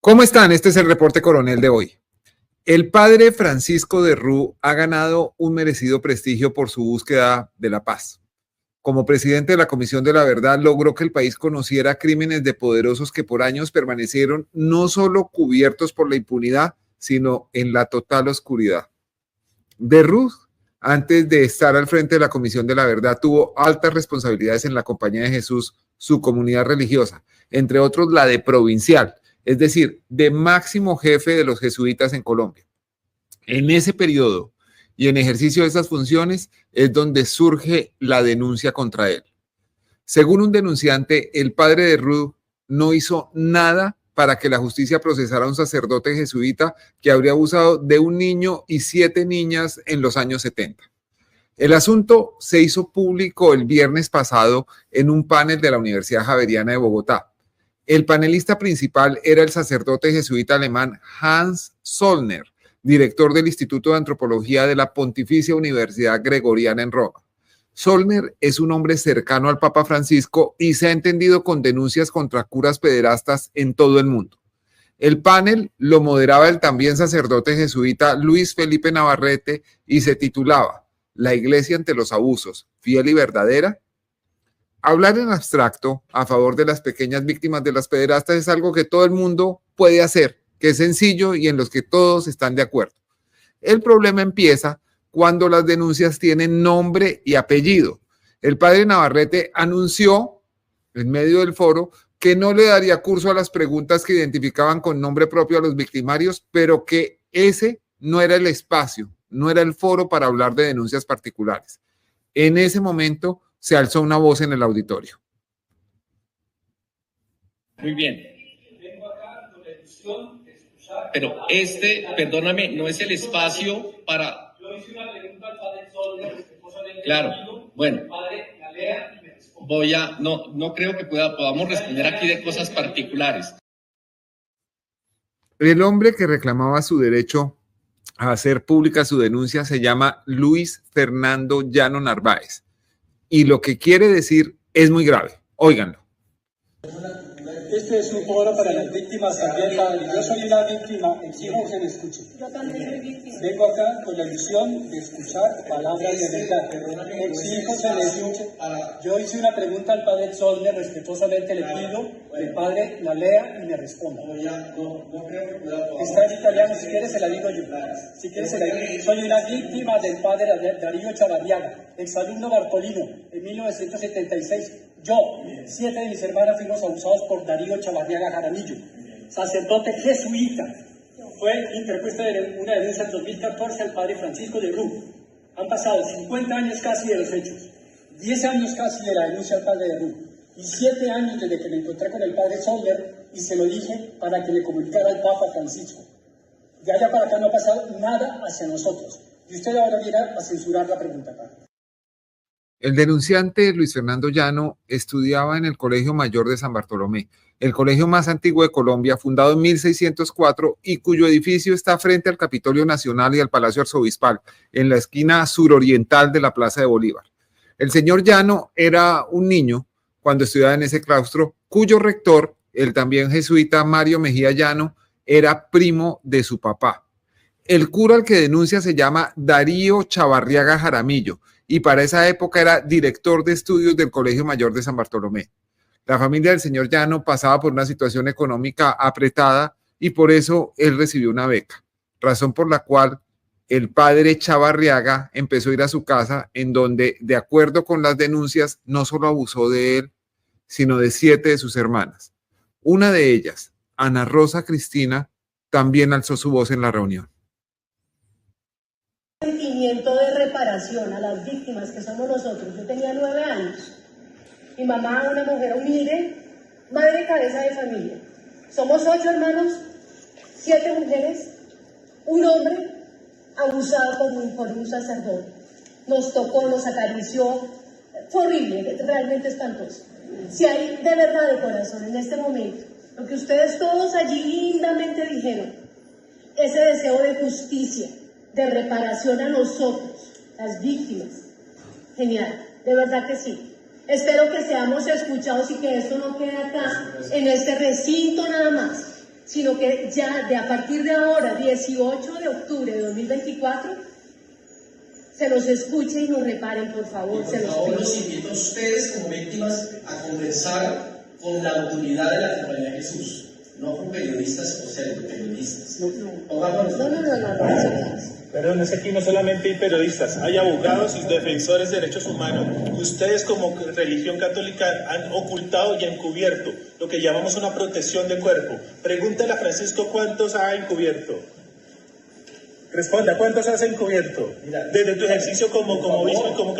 ¿Cómo están? Este es el reporte coronel de hoy. El padre Francisco de Rú ha ganado un merecido prestigio por su búsqueda de la paz. Como presidente de la Comisión de la Verdad, logró que el país conociera crímenes de poderosos que por años permanecieron no solo cubiertos por la impunidad, sino en la total oscuridad. De Rú, antes de estar al frente de la Comisión de la Verdad, tuvo altas responsabilidades en la Compañía de Jesús, su comunidad religiosa, entre otros la de provincial, es decir, de máximo jefe de los jesuitas en Colombia. En ese periodo y en ejercicio de esas funciones es donde surge la denuncia contra él. Según un denunciante, el padre de Ruth no hizo nada para que la justicia procesara a un sacerdote jesuita que habría abusado de un niño y 7 niñas en los años 70. El asunto se hizo público el viernes pasado en un panel de la Universidad Javeriana de Bogotá. El panelista principal era el sacerdote jesuita alemán Hans Zollner, director del Instituto de Antropología de la Pontificia Universidad Gregoriana en Roma. Zollner es un hombre cercano al Papa Francisco y se ha entendido con denuncias contra curas pederastas en todo el mundo. El panel lo moderaba el también sacerdote jesuita Luis Felipe Navarrete y se titulaba La Iglesia ante los abusos, fiel y verdadera. Hablar en abstracto a favor de las pequeñas víctimas de las pederastas es algo que todo el mundo puede hacer, que es sencillo y en los que todos están de acuerdo. El problema empieza cuando las denuncias tienen nombre y apellido. El padre Navarrete anunció en medio del foro que no le daría curso a las preguntas que identificaban con nombre propio a los victimarios, pero que ese no era el espacio, no era el foro para hablar de denuncias particulares. En ese momento se alzó una voz en el auditorio. Muy bien. Pero perdóname, no es el espacio para... Yo hice una pregunta al padre Zollner, claro, bueno. No creo que podamos responder aquí de cosas particulares. El hombre que reclamaba su derecho a hacer pública su denuncia se llama Luis Fernando Llano Narváez. Y lo que quiere decir es muy grave. Óiganlo. Este es un foro para las víctimas también, padre. Yo soy una víctima, exijo que me escuche. Yo también soy víctima. Vengo acá con la ilusión de escuchar palabras de verdad. Exijo que me escuche. Yo hice una pregunta al padre Zollner, respetuosamente le pido que el padre la lea y me responda. Está en italiano, si quiere se la digo yo. Si quiere se la digo. Soy una víctima del padre Darío Chavarriaga, exalumno Bartolino, en 1976. Yo, 7 de mis hermanas fuimos abusados por Darío Chavarriaga Jaramillo, sacerdote jesuita. Fue interpuesta una denuncia en 2014 al padre Francisco de Rú. Han pasado 50 años casi de los hechos, 10 años casi de la denuncia al padre de Rú, y 7 años desde que me encontré con el padre Zollner y se lo dije para que le comunicara al Papa Francisco. De allá para acá no ha pasado nada hacia nosotros. Y usted ahora viene a censurar la pregunta acá. El denunciante Luis Fernando Llano estudiaba en el Colegio Mayor de San Bartolomé, el colegio más antiguo de Colombia, fundado en 1604 y cuyo edificio está frente al Capitolio Nacional y al Palacio Arzobispal, en la esquina suroriental de la Plaza de Bolívar. El señor Llano era un niño cuando estudiaba en ese claustro, cuyo rector, el también jesuita Mario Mejía Llano, era primo de su papá. El cura al que denuncia se llama Darío Chavarriaga Jaramillo y para esa época era director de estudios del Colegio Mayor de San Bartolomé. La familia del señor Llano pasaba por una situación económica apretada y por eso él recibió una beca, razón por la cual el padre Chavarriaga empezó a ir a su casa en donde, de acuerdo con las denuncias, no solo abusó de él, sino de 7 de sus hermanas. Una de ellas, Ana Rosa Cristina, también alzó su voz en la reunión. Sentimiento de reparación a las víctimas que somos nosotros. Yo tenía 9 años. Mi mamá, una mujer humilde, madre cabeza de familia. Somos 8 hermanos, 7 mujeres, un hombre abusado por un sacerdote. Nos tocó, nos acarició. Fue horrible, realmente espantoso. Si hay de verdad de corazón en este momento, lo que ustedes todos allí lindamente dijeron, ese deseo de justicia, de reparación a nosotros, las víctimas. Genial, de verdad que sí. Espero que seamos escuchados y que esto no quede acá, en este recinto nada más, sino que ya de a partir de ahora, 18 de octubre de 2024, se nos escuche y nos reparen, por favor. Por favor, los invito a ustedes como víctimas a conversar con la autoridad de la Compañía de Jesús, no con periodistas o pseudoperiodistas. Perdón, es que aquí no solamente hay periodistas, hay abogados y defensores de derechos humanos. Ustedes como religión católica han ocultado y encubierto lo que llamamos una protección de cuerpo. Pregúntale a Francisco cuántos ha encubierto. Responda, ¿cuántos has encubierto? Desde tu ejercicio como obispo y como...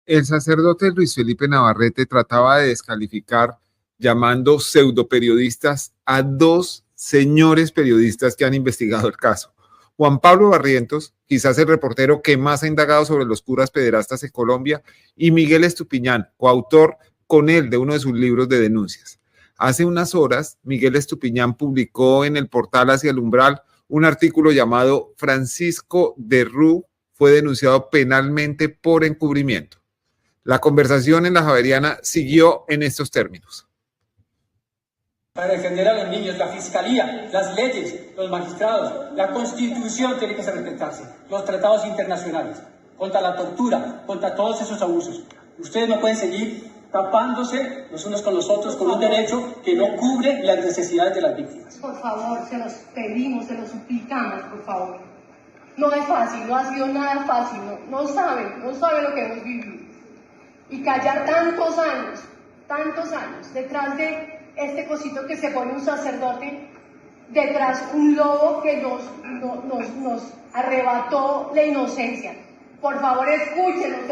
El sacerdote Luis Felipe Navarrete trataba de descalificar llamando pseudoperiodistas a dos señores periodistas que han investigado el caso. Juan Pablo Barrientos, quizás el reportero que más ha indagado sobre los curas pederastas en Colombia, y Miguel Estupiñán, coautor con él de uno de sus libros de denuncias. Hace unas horas, Miguel Estupiñán publicó en el portal Hacia el Umbral un artículo llamado Francisco de Rú fue denunciado penalmente por encubrimiento. La conversación en la Javeriana siguió en estos términos. Para defender a los niños, la fiscalía, las leyes, los magistrados, la constitución tiene que respetarse, los tratados internacionales, contra la tortura, contra todos esos abusos. Ustedes no pueden seguir tapándose los unos con los otros con un derecho que no cubre las necesidades de las víctimas. Por favor, se los pedimos, se los suplicamos, por favor. No es fácil, no ha sido nada fácil, no saben lo que hemos vivido. Y callar tantos años, detrás de este cosito que se pone un sacerdote, detrás un lobo que nos arrebató la inocencia. Por favor, escúchenos,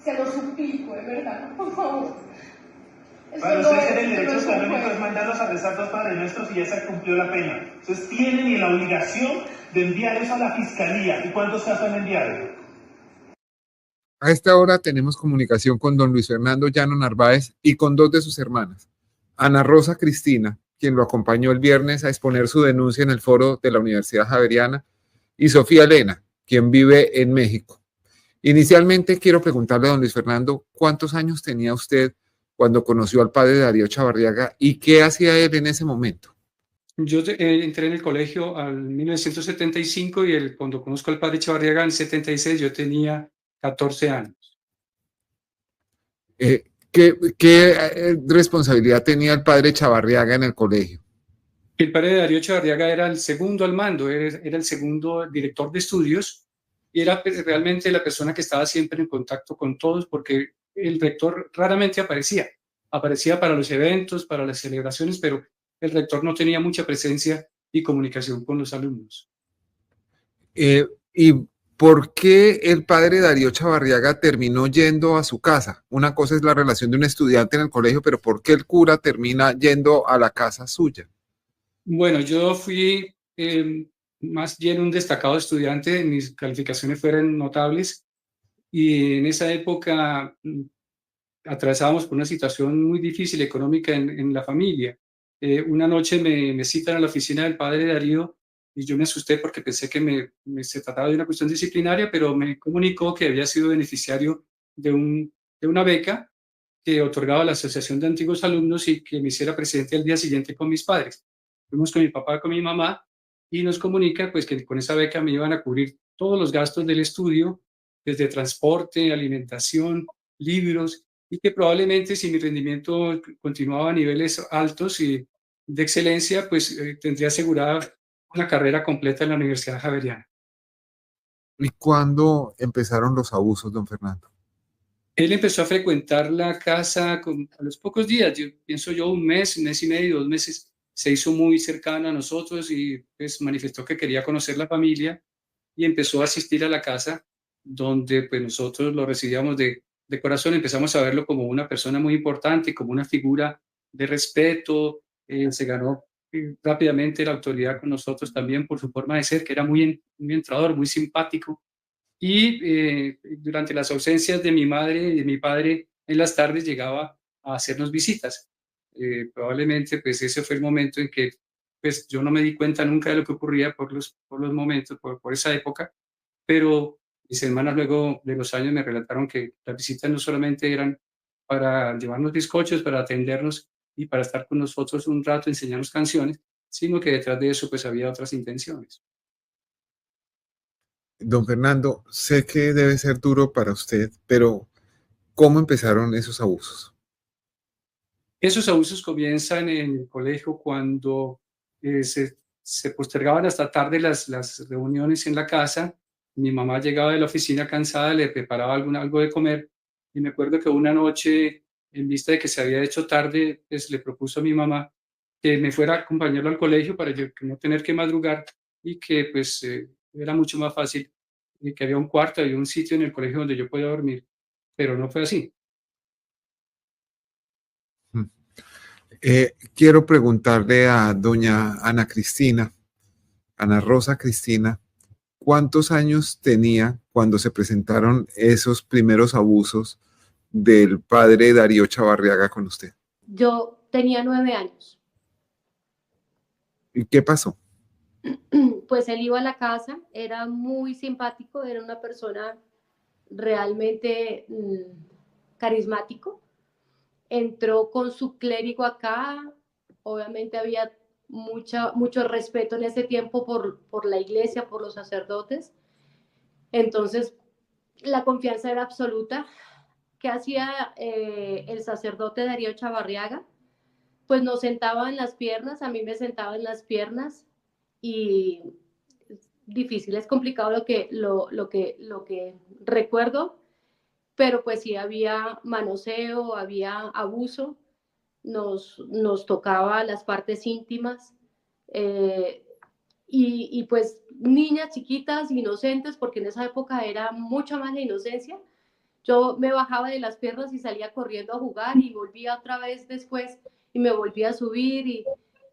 se los suplico, de verdad, por favor. Para ustedes tienen derechos canónicos, mandarlos a rezar dos Padres Nuestros y ya se cumplió la pena. Entonces tienen la obligación de enviar eso a la fiscalía. ¿Y cuántos casos han enviado? A esta hora tenemos comunicación con don Luis Fernando Llano Narváez y con dos de sus hermanas. Ana Rosa Cristina, quien lo acompañó el viernes a exponer su denuncia en el foro de la Universidad Javeriana, y Sofía Elena, quien vive en México. Inicialmente quiero preguntarle a don Luis Fernando, ¿cuántos años tenía usted cuando conoció al padre Darío Chavarriaga y qué hacía él en ese momento? Yo entré en el colegio en 1975 y cuando conozco al padre Chavarriaga en el 76 yo tenía 14 años. ¿Qué responsabilidad tenía el padre Chavarriaga en el colegio? El padre Darío Chavarriaga era el segundo al mando, era el segundo director de estudios y era realmente la persona que estaba siempre en contacto con todos porque el rector raramente aparecía para los eventos, para las celebraciones, pero el rector no tenía mucha presencia y comunicación con los alumnos. ¿Y por qué el padre Darío Chavarriaga terminó yendo a su casa? Una cosa es la relación de un estudiante en el colegio, pero ¿por qué el cura termina yendo a la casa suya? Bueno, yo fui más bien un destacado estudiante, mis calificaciones fueron notables y en esa época atravesábamos por una situación muy difícil económica en la familia. Una noche me citan a la oficina del padre Darío y yo me asusté porque pensé que se trataba de una cuestión disciplinaria, pero me comunicó que había sido beneficiario de una beca que otorgaba la Asociación de Antiguos Alumnos y que me hiciera presidente al día siguiente con mis padres. Fuimos con mi papá, con mi mamá, y nos comunica pues, que con esa beca me iban a cubrir todos los gastos del estudio, desde transporte, alimentación, libros, y que probablemente si mi rendimiento continuaba a niveles altos y de excelencia, pues tendría asegurada una carrera completa en la Universidad Javeriana. ¿Y cuándo empezaron los abusos, don Fernando? Él empezó a frecuentar la casa a los pocos días, pienso yo un mes y medio, 2 meses, se hizo muy cercano a nosotros y pues manifestó que quería conocer la familia y empezó a asistir a la casa donde pues nosotros lo recibíamos de corazón, empezamos a verlo como una persona muy importante, como una figura de respeto, se ganó rápidamente la autoridad con nosotros también por su forma de ser, que era muy entrador, muy simpático. Y durante las ausencias de mi madre y de mi padre, en las tardes llegaba a hacernos visitas. Probablemente pues ese fue el momento en que pues yo no me di cuenta nunca de lo que ocurría por los momentos, por esa época, pero mis hermanas luego de los años me relataron que las visitas no solamente eran para llevarnos bizcochos, para atendernos y para estar con nosotros un rato, enseñarnos canciones, sino que detrás de eso pues había otras intenciones. Don Fernando, sé que debe ser duro para usted, pero ¿cómo empezaron esos abusos? Esos abusos comienzan en el colegio cuando se postergaban hasta tarde las reuniones en la casa. Mi mamá llegaba de la oficina cansada, le preparaba algo de comer, y me acuerdo que una noche, en vista de que se había hecho tarde, pues le propuso a mi mamá que me fuera a acompañarlo al colegio para yo no tener que madrugar, y que pues era mucho más fácil, y que había un cuarto, había un sitio en el colegio donde yo podía dormir, pero no fue así. Quiero preguntarle a doña Ana Cristina, Ana Rosa Cristina, ¿cuántos años tenía cuando se presentaron esos primeros abusos del padre Darío Chavarriaga con usted? Yo tenía 9 años. ¿Y qué pasó? Pues él iba a la casa, era muy simpático, era una persona realmente carismático. Entró con su clérigo acá, obviamente había mucho respeto en ese tiempo por la iglesia, por los sacerdotes. Entonces, la confianza era absoluta. ¿Qué hacía el sacerdote Darío Chavarriaga? Pues nos sentaba en las piernas, a mí me sentaba en las piernas, y difícil, es complicado lo que recuerdo, pero pues sí había manoseo, había abuso, nos tocaba las partes íntimas, y pues niñas chiquitas, inocentes, porque en esa época era mucho más la inocencia. Yo me bajaba de las piernas y salía corriendo a jugar, y volvía otra vez después y me volvía a subir, y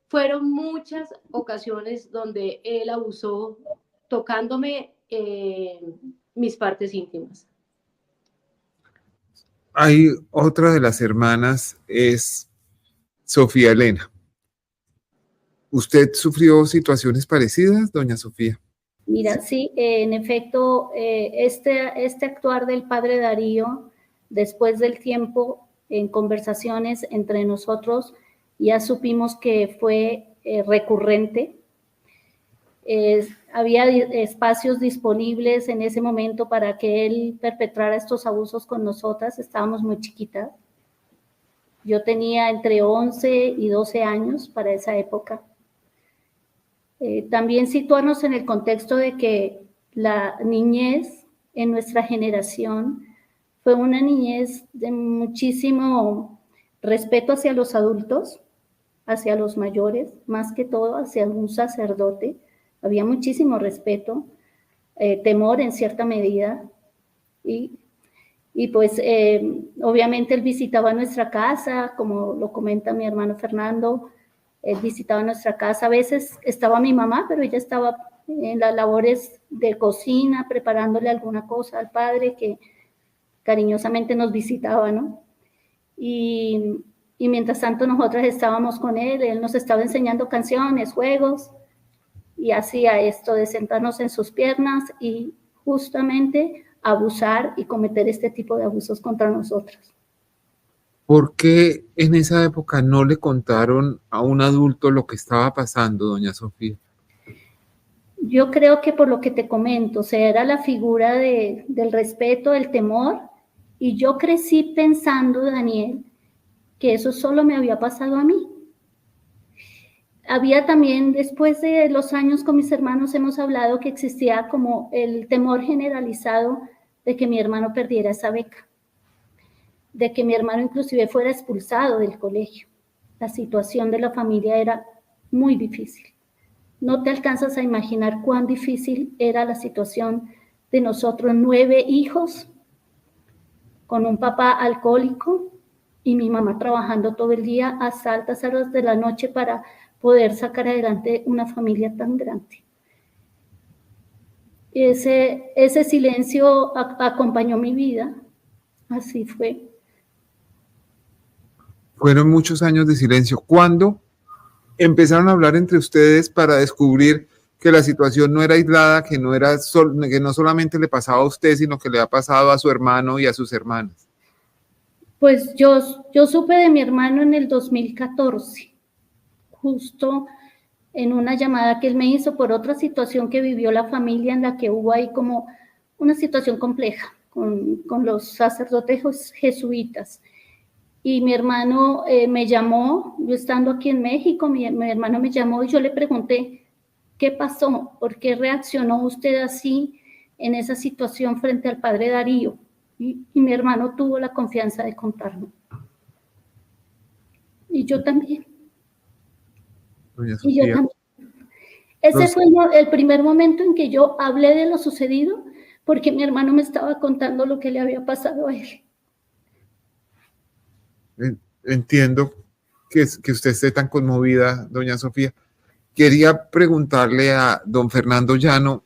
fueron muchas ocasiones donde él abusó tocándome mis partes íntimas. Hay otra de las hermanas, es Sofía Elena. ¿Usted sufrió situaciones parecidas, doña Sofía? Mira, sí, en efecto, este actuar del padre Darío, después del tiempo, en conversaciones entre nosotros, ya supimos que fue recurrente. Había espacios disponibles en ese momento para que él perpetrara estos abusos con nosotras. Estábamos muy chiquitas. Yo tenía entre 11 y 12 años para esa época. También situarnos en el contexto de que la niñez en nuestra generación fue una niñez de muchísimo respeto hacia los adultos, hacia los mayores, más que todo hacia algún sacerdote. Había muchísimo respeto, temor en cierta medida, y pues obviamente él visitaba nuestra casa, como lo comenta mi hermano Fernando. Él visitaba nuestra casa, a veces estaba mi mamá, pero ella estaba en las labores de cocina, preparándole alguna cosa al padre, que cariñosamente nos visitaba, ¿no? Y mientras tanto nosotras estábamos con él nos estaba enseñando canciones, juegos, y hacía esto de sentarnos en sus piernas y justamente abusar y cometer este tipo de abusos contra nosotras. ¿Por qué en esa época no le contaron a un adulto lo que estaba pasando, doña Sofía? Yo creo que por lo que te comento, o sea, era la figura del respeto, del temor, y yo crecí pensando, Daniel, que eso solo me había pasado a mí. Había también, después de los años con mis hermanos, hemos hablado que existía como el temor generalizado de que mi hermano perdiera esa beca, de que mi hermano inclusive fuera expulsado del colegio. La situación de la familia era muy difícil. No te alcanzas a imaginar cuán difícil era la situación de nosotros, 9 hijos, con un papá alcohólico y mi mamá trabajando todo el día hasta altas horas de la noche para poder sacar adelante una familia tan grande. Ese silencio acompañó mi vida, así fue. Fueron muchos años de silencio. ¿Cuándo empezaron a hablar entre ustedes para descubrir que la situación no era aislada, que no solamente le pasaba a usted, sino que le ha pasado a su hermano y a sus hermanas? Pues yo supe de mi hermano en el 2014, justo en una llamada que él me hizo por otra situación que vivió la familia, en la que hubo ahí como una situación compleja con los sacerdotes jesuitas. Y mi hermano me llamó, yo estando aquí en México, mi hermano me llamó y yo le pregunté, ¿qué pasó? ¿Por qué reaccionó usted así en esa situación frente al padre Darío? Y mi hermano tuvo la confianza de contarme. Y yo también. Doña Y yo Sofía. también. Ese fue el primer momento en que yo hablé de lo sucedido, porque mi hermano me estaba contando lo que le había pasado a él. Entiendo que usted esté tan conmovida, doña Sofía. Quería preguntarle a don Fernando Llano,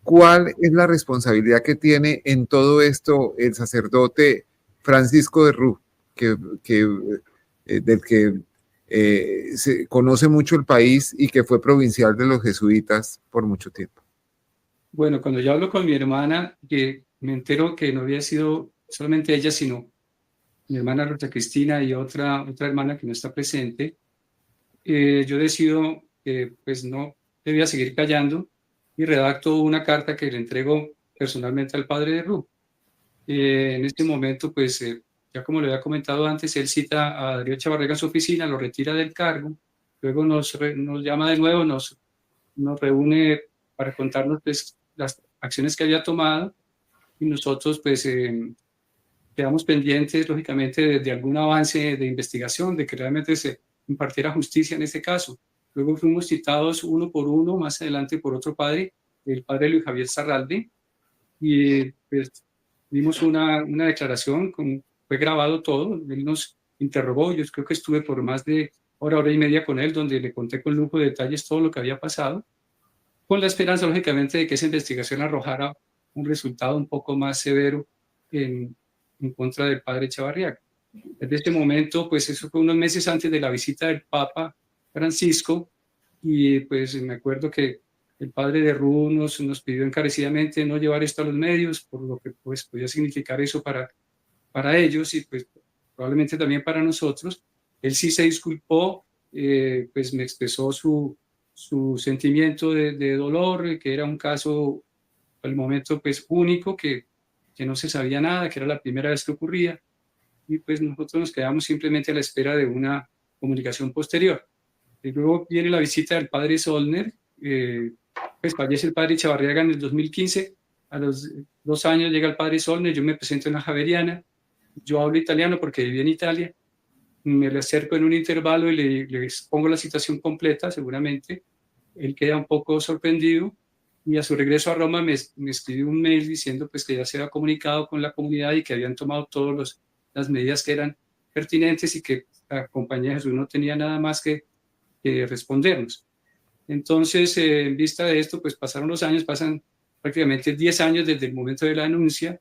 ¿cuál es la responsabilidad que tiene en todo esto el sacerdote Francisco de Rú, del que se conoce mucho el país y que fue provincial de los jesuitas por mucho tiempo? Bueno, cuando yo hablo con mi hermana, que me entero que no había sido solamente ella, sino mi hermana Rosa Cristina y otra hermana que no está presente, yo decido que pues no debía seguir callando y redacto una carta que le entrego personalmente al padre de Rú. En este momento, pues ya como le había comentado antes, él cita a Darío Echavarriaga en su oficina, lo retira del cargo, luego nos llama de nuevo, nos reúne para contarnos pues, las acciones que había tomado y nosotros pues quedamos pendientes, lógicamente, de algún avance de investigación, de que realmente se impartiera justicia en este caso. Luego fuimos citados uno por uno, más adelante por otro padre, el padre Luis Javier Zarralde, y pues dimos una declaración, fue grabado todo, él nos interrogó, yo creo que estuve por más de hora y media con él, donde le conté con lujo de detalles todo lo que había pasado, con la esperanza, lógicamente, de que esa investigación arrojara un resultado un poco más severo en contra del padre Echavarriaga. Desde este momento, pues eso fue unos meses antes de la visita del Papa Francisco, y pues me acuerdo que el padre de Rú nos pidió encarecidamente no llevar esto a los medios, por lo que pues podía significar eso para ellos y pues probablemente también para nosotros. Él sí se disculpó, pues me expresó su sentimiento de dolor, que era un caso al momento pues único, que no se sabía nada, que era la primera vez que ocurría, y pues nosotros nos quedamos simplemente a la espera de una comunicación posterior. Y luego viene la visita del padre Zollner, pues fallece el padre Echavarriaga en el 2015, a los 2 años llega el padre Zollner, yo me presento en la Javeriana, yo hablo italiano porque viví en Italia, me le acerco en un intervalo y le expongo la situación completa, seguramente, él queda un poco sorprendido, y a su regreso a Roma me escribió un mail diciendo pues que ya se había comunicado con la comunidad y que habían tomado todas las medidas que eran pertinentes y que la Compañía de Jesús no tenía nada más que respondernos. Entonces, en vista de esto, pues pasaron los años, pasan prácticamente 10 años desde el momento de la denuncia,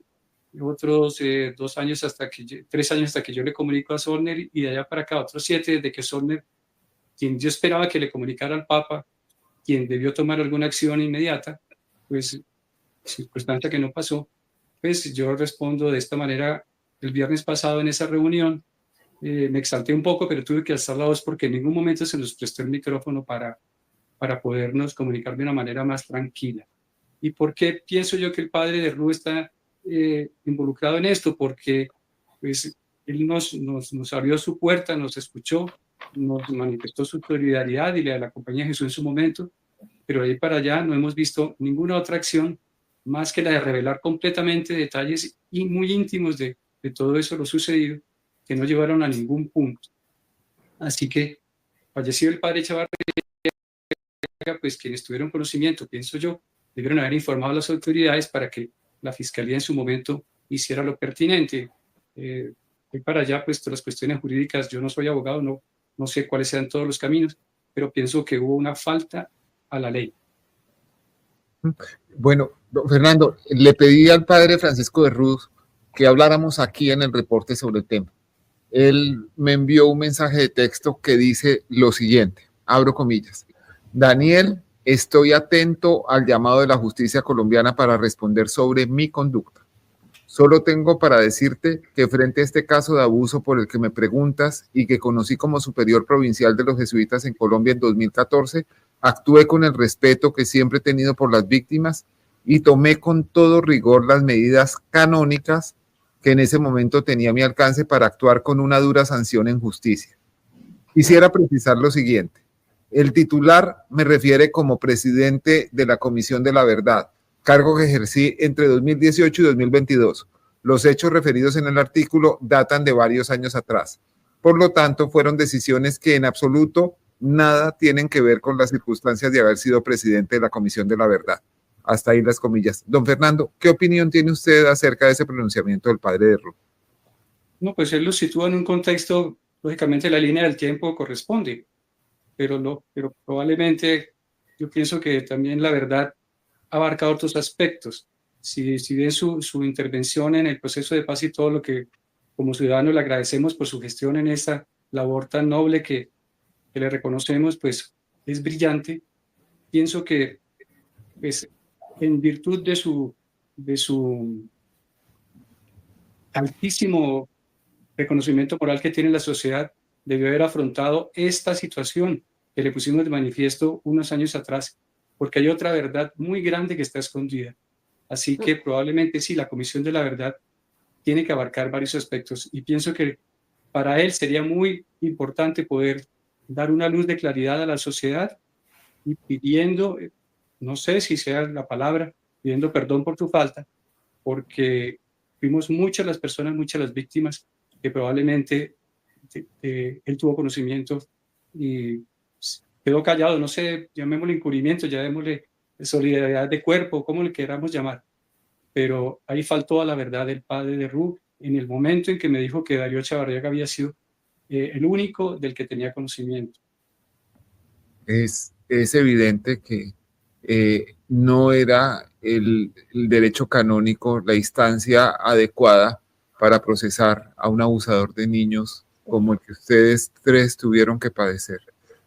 otros 3 años hasta que yo le comunico a Zollner, y de allá para acá otros 7 desde que Zollner, quien yo esperaba que le comunicara al Papa, quien debió tomar alguna acción inmediata, pues circunstancia que no pasó, pues yo respondo de esta manera. El viernes pasado en esa reunión me exalté un poco, pero tuve que alzar la voz porque en ningún momento se nos prestó el micrófono para podernos comunicar de una manera más tranquila. ¿Y por qué pienso yo que el padre de Rú está involucrado en esto? Porque pues, él nos abrió su puerta, nos escuchó, nos manifestó su solidaridad y la Compañía de Jesús en su momento, pero de ahí para allá no hemos visto ninguna otra acción más que la de revelar completamente detalles muy íntimos de todo eso lo sucedido, que no llevaron a ningún punto. Así que, fallecido el padre Echavarriaga, pues quienes tuvieron conocimiento, pienso yo, debieron haber informado a las autoridades para que la Fiscalía en su momento hiciera lo pertinente. Voy para allá, pues todas las cuestiones jurídicas, yo no soy abogado, no sé cuáles sean todos los caminos, pero pienso que hubo una falta a la ley. Bueno, don Fernando, le pedí al padre Francisco de Rú que habláramos aquí en el reporte sobre el tema. Él me envió un mensaje de texto que dice lo siguiente, abro comillas: Daniel, estoy atento al llamado de la justicia colombiana para responder sobre mi conducta. Solo tengo para decirte que frente a este caso de abuso por el que me preguntas y que conocí como superior provincial de los jesuitas en Colombia en 2014, actué con el respeto que siempre he tenido por las víctimas y tomé con todo rigor las medidas canónicas que en ese momento tenía a mi alcance para actuar con una dura sanción en justicia. Quisiera precisar lo siguiente. El titular me refiere como presidente de la Comisión de la Verdad, cargo que ejercí entre 2018 y 2022. Los hechos referidos en el artículo datan de varios años atrás. Por lo tanto, fueron decisiones que en absoluto nada tienen que ver con las circunstancias de haber sido presidente de la Comisión de la Verdad. Hasta ahí las comillas. Don Fernando, ¿qué opinión tiene usted acerca de ese pronunciamiento del padre de Ruth? No, pues él lo sitúa en un contexto, lógicamente la línea del tiempo corresponde, pero probablemente yo pienso que también la verdad abarca otros aspectos. Si bien su intervención en el proceso de paz y todo lo que como ciudadanos le agradecemos por su gestión en esa labor tan noble que le reconocemos, pues es brillante, pienso que pues, en virtud de su altísimo reconocimiento moral que tiene la sociedad, debió haber afrontado esta situación que le pusimos de manifiesto unos años atrás, porque hay otra verdad muy grande que está escondida. Así que probablemente sí, la Comisión de la Verdad tiene que abarcar varios aspectos y pienso que para él sería muy importante poder dar una luz de claridad a la sociedad y pidiendo, no sé si sea la palabra, pidiendo perdón por tu falta, porque fuimos muchas las personas, muchas las víctimas que probablemente él tuvo conocimiento y quedó callado, no sé, llamémosle encubrimiento, llamémosle solidaridad de cuerpo, como le queramos llamar, pero ahí faltó a la verdad el padre de Ruth en el momento en que me dijo que Darío Chavarriaga había sido el único del que tenía conocimiento. Es evidente que no era el derecho canónico la instancia adecuada para procesar a un abusador de niños como el que ustedes tres tuvieron que padecer.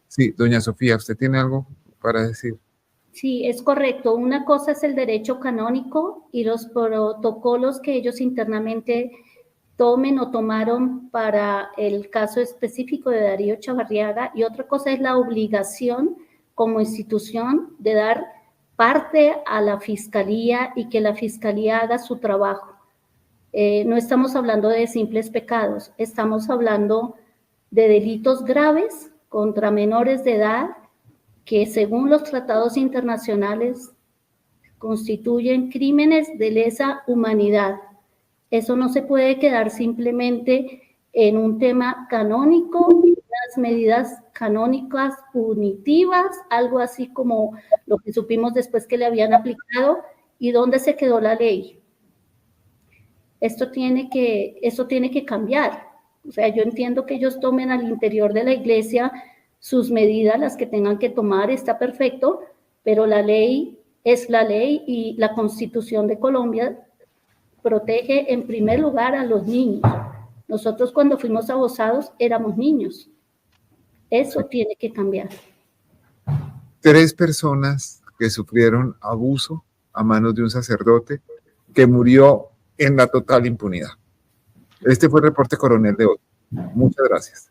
Sí, doña Sofía, ¿usted tiene algo para decir? Sí, es correcto. Una cosa es el derecho canónico y los protocolos que ellos internamente tomen o tomaron para el caso específico de Darío Chavarriaga, y otra cosa es la obligación como institución de dar parte a la Fiscalía y que la Fiscalía haga su trabajo. No estamos hablando de simples pecados, estamos hablando de delitos graves contra menores de edad que según los tratados internacionales constituyen crímenes de lesa humanidad. Eso no se puede quedar simplemente en un tema canónico, las medidas canónicas punitivas, algo así como lo que supimos después que le habían aplicado, y dónde se quedó la ley. Esto tiene que cambiar. O sea, yo entiendo que ellos tomen al interior de la iglesia sus medidas, las que tengan que tomar, está perfecto, pero la ley es la ley y la Constitución de Colombia protege en primer lugar a los niños. Nosotros cuando fuimos abusados éramos niños. Eso tiene que cambiar. 3 personas que sufrieron abuso a manos de un sacerdote que murió en la total impunidad. Este fue el reporte coronel de hoy. Muchas gracias.